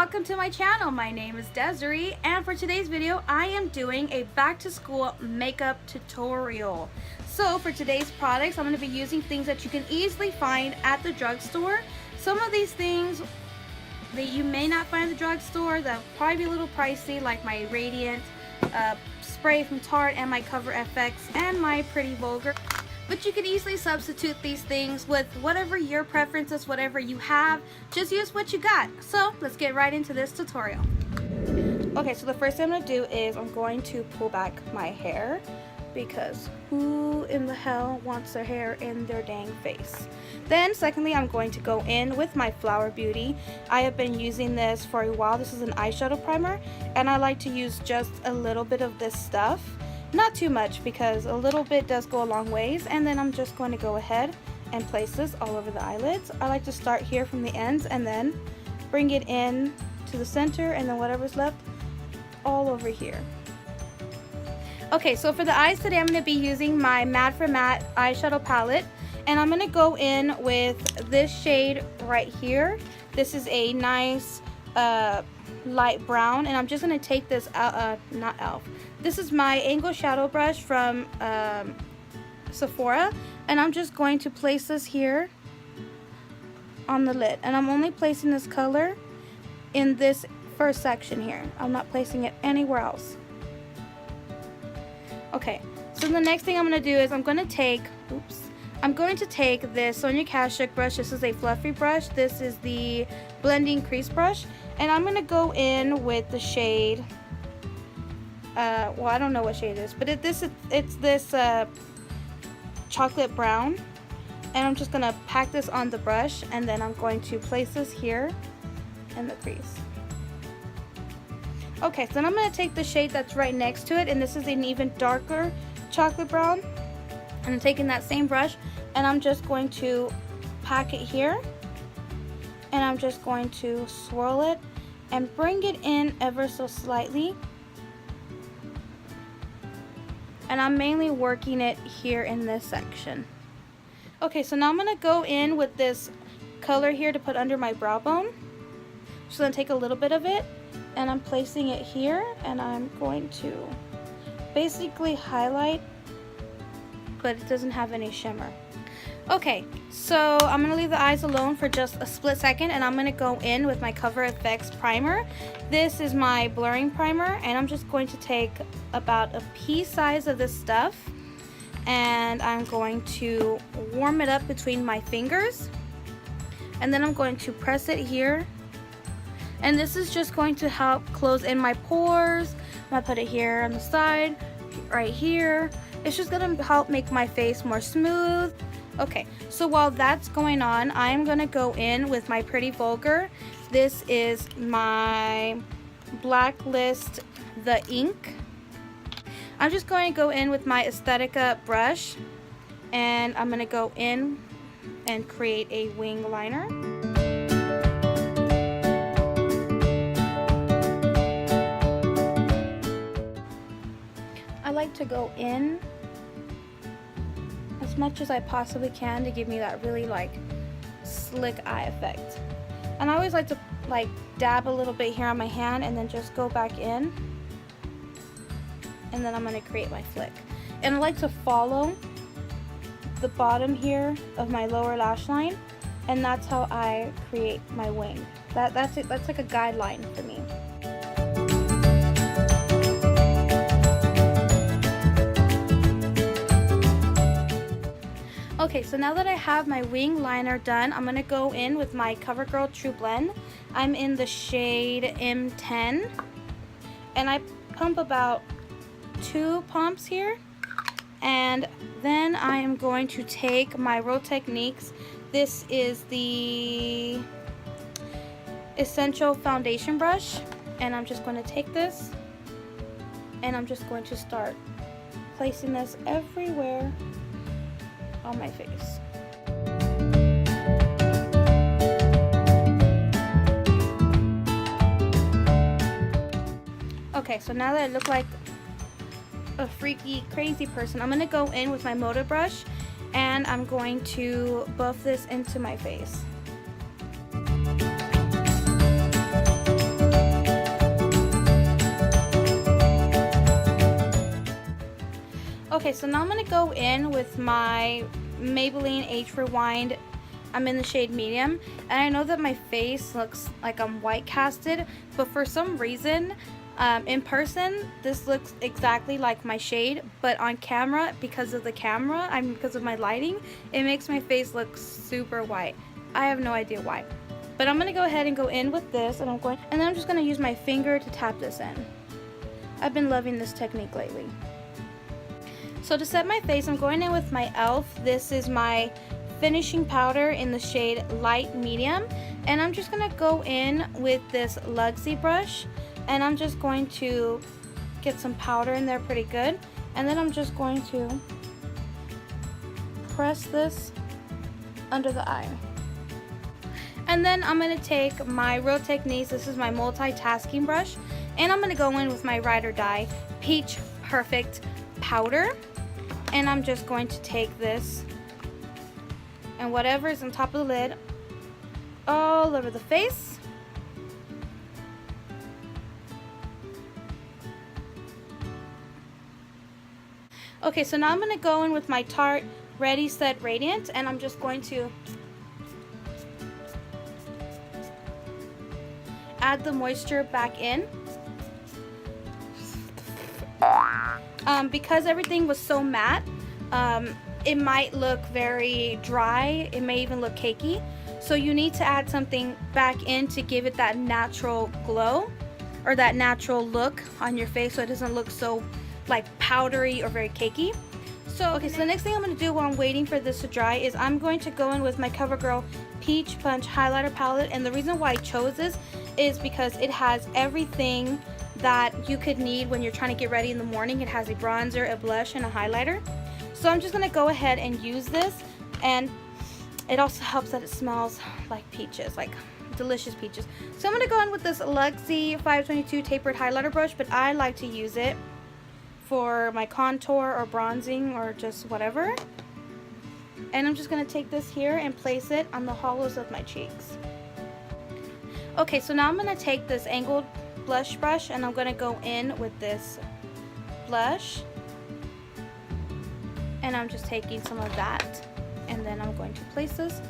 welcome to my channel. My name is Desiree, and for today's video I am doing a back to school makeup tutorial. So for today's products, I'm going to be using things that you can easily find at the drugstore. Some of these things that you may not find at the drugstore, that'll probably be a little pricey, like my Radiant spray from Tarte and my Cover FX and my Pretty Vulgar. But you can easily substitute these things with whatever your preference is, whatever you have. Just use what you got. So let's get right into this tutorial. Okay, so the first thing I'm going to do is I'm going to pull back my hair, because who in the hell wants their hair in their dang face? Then secondly, I'm going to go in with my Flower Beauty. I have been using this for a while. This is an eyeshadow primer, and I like to use just a little bit of this stuff. Not too much, because a little bit does go a long ways. And then I'm just going to go ahead and place this all over the eyelids. I like to start here from the ends and then bring it in to the center, and then whatever's left all over here. Okay, so for the eyes today, I'm going to be using my Matte for Matte eyeshadow palette, and I'm going to go in with this shade right here. This is a nice light brown, and I'm just going to take this not e.l.f. This is my angle shadow brush from Sephora, and I'm just going to place this here on the lid, and I'm only placing this color in this first section here. I'm not placing it anywhere else. Okay, so the next thing I'm going to do is I'm going to take this Sonia Kashuk brush. This is a fluffy brush. This is the blending crease brush, and I'm going to go in with the shade well, I don't know what shade it is, but it's this chocolate brown, and I'm just going to pack this on the brush, and then I'm going to place this here in the crease. Okay, so then I'm going to take the shade that's right next to it, and this is an even darker chocolate brown, and I'm taking that same brush, and I'm just going to pack it here, and I'm just going to swirl it and bring it in ever so slightly. And I'm mainly working it here in this section. Okay, so now I'm going to go in with this color here to put under my brow bone. Just going to take a little bit of it, and I'm placing it here, and I'm going to basically highlight, but it doesn't have any shimmer. Okay, so I'm going to leave the eyes alone for just a split second, and I'm going to go in with my Cover FX primer. This is my blurring primer, and I'm just going to take about a pea size of this stuff, and I'm going to warm it up between my fingers, and then I'm going to press it here, and this is just going to help close in my pores. I'm going to put it here on the side, right here. It's just going to help make my face more smooth. Okay, so while that's going on, I'm going to go in with my Pretty Vulgar. This is my Blacklist the ink. I'm just going to go in with my Aesthetica brush, and I'm going to go in and create a wing liner. I like to go in as much as I possibly can to give me that really like slick eye effect. And I always like to like dab a little bit here on my hand and then just go back in, and then I'm going to create my flick. And I like to follow the bottom here of my lower lash line, and that's how I create my wing. That's it. That's like a guideline for me. Okay, so now that I have my wing liner done, I'm going to go in with my CoverGirl True Blend. I'm in the shade M10, and I pump about 2 pumps here, and then I am going to take my Real Techniques. This is the Essential Foundation Brush, and I'm just going to take this, and I'm just going to start placing this everywhere on my face. Okay, so now that I look like a freaky, crazy person, I'm going to go in with my Moda brush, and I'm going to buff this into my face. Okay, so now I'm going to go in with my Maybelline Age Rewind. I'm in the shade medium, and I know that my face looks like I'm white casted, but for some reason in person this looks exactly like my shade, but on camera, because of the camera, because of my lighting, it makes my face look super white. I have no idea why, but I'm gonna go ahead and go in with this, and then I'm just gonna use my finger to tap this in. I've been loving this technique lately. So to set my face, I'm going in with my e.l.f. This is my finishing powder in the shade light medium, and I'm just gonna go in with this Luxie brush, and I'm just going to get some powder in there pretty good, and then I'm just going to press this under the eye. And then I'm gonna take my Real Techniques, this is my multitasking brush, and I'm gonna go in with my Ride or Die Peach Perfect powder, and I'm just going to take this and whatever is on top of the lid all over the face. Okay, so now I'm going to go in with my Tarte Ready Set Radiant, and I'm just going to add the moisture back in. Because everything was so matte, it might look very dry, it may even look cakey, so you need to add something back in to give it that natural glow or that natural look on your face, so it doesn't look so like powdery or very cakey. So okay, so the next thing I'm going to do while I'm waiting for this to dry is I'm going to go in with my CoverGirl Peach Punch highlighter palette, and the reason why I chose this is because it has everything that you could need when you're trying to get ready in the morning. It has a bronzer, a blush, and a highlighter. So I'm just going to go ahead and use this, and it also helps that it smells like peaches, like delicious peaches. So I'm going to go in with this Luxie 522 tapered highlighter brush, but I like to use it for my contour or bronzing or just whatever. And I'm just going to take this here and place it on the hollows of my cheeks. Okay, so now I'm going to take this angled blush brush, and I'm going to go in with this blush, and I'm just taking some of that, and then I'm going to place this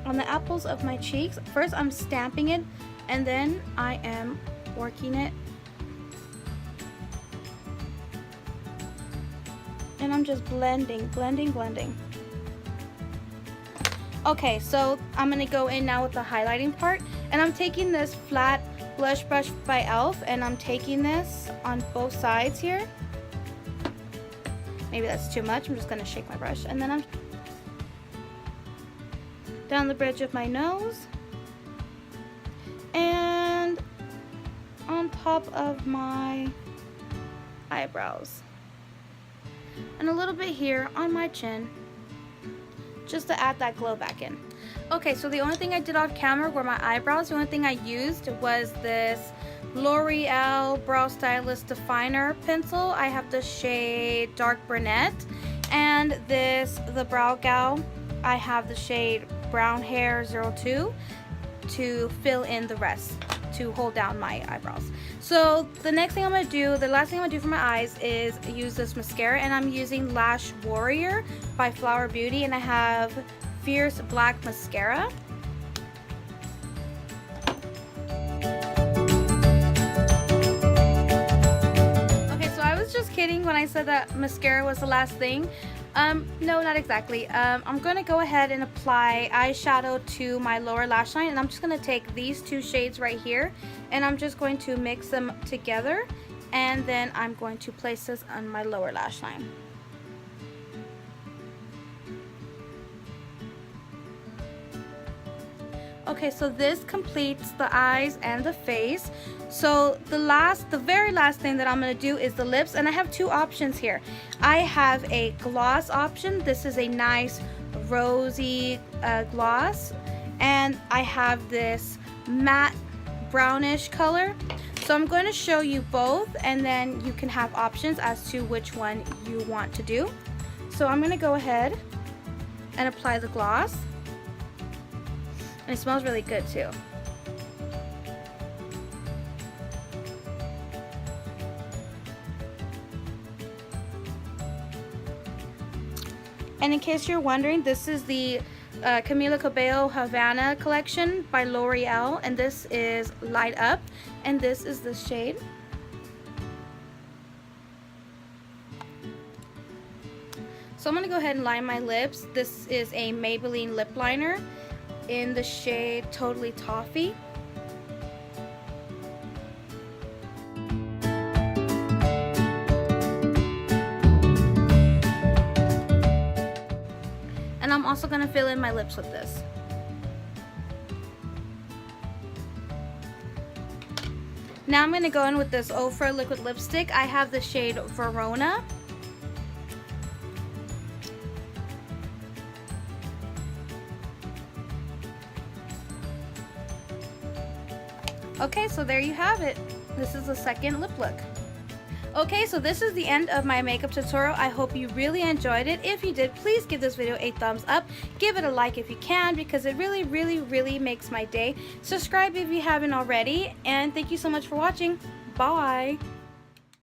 on the apples of my cheeks. First I'm stamping it, and then I am working it, and I'm just blending. Okay, so I'm gonna go in now with the highlighting part, and I'm taking this flat blush brush by e.l.f. and I'm taking this on both sides here. Maybe that's too much. I'm just gonna shake my brush, and then I'm down the bridge of my nose and on top of my eyebrows, and a little bit here on my chin, just to add that glow back in. Okay, so the only thing I did off camera were my eyebrows. The only thing I used was this L'Oreal Brow Stylist Definer pencil. I have the shade Dark Brunette, and the Brow Gal, I have the shade Brown Hair 02 to fill in the rest, to hold down my eyebrows. So the next thing I'm going to do, the last thing I'm going to do for my eyes is use this mascara, and I'm using Lash Warrior by Flower Beauty, and I have Fierce Black Mascara. Okay, so I was just kidding when I said that mascara was the last thing. No, not exactly. I'm going to go ahead and apply eyeshadow to my lower lash line, and I'm just going to take these two shades right here, and I'm just going to mix them together, and then I'm going to place this on my lower lash line. Okay, so this completes the eyes and the face. So the very last thing that I'm going to do is the lips, and I have two options here. I have a gloss option. This is a nice rosy gloss, and I have this matte brownish color. So I'm going to show you both, and then you can have options as to which one you want to do. So I'm going to go ahead and apply the gloss. And it smells really good too. And in case you're wondering, this is the Camila Cabello Havana collection by L'Oreal, and this is Light Up, and this is the shade. So I'm going to go ahead and line my lips. This is a Maybelline lip liner in the shade Totally Toffee. And I'm also going to fill in my lips with this. Now I'm going to go in with this Ofra liquid lipstick. I have the shade Verona. Okay, so there you have it. This is the second lip look. Okay, so this is the end of my makeup tutorial. I hope you really enjoyed it. If you did, please give this video a thumbs up. Give it a like if you can, because it really makes my day. Subscribe if you haven't already, and thank you so much for watching. Bye!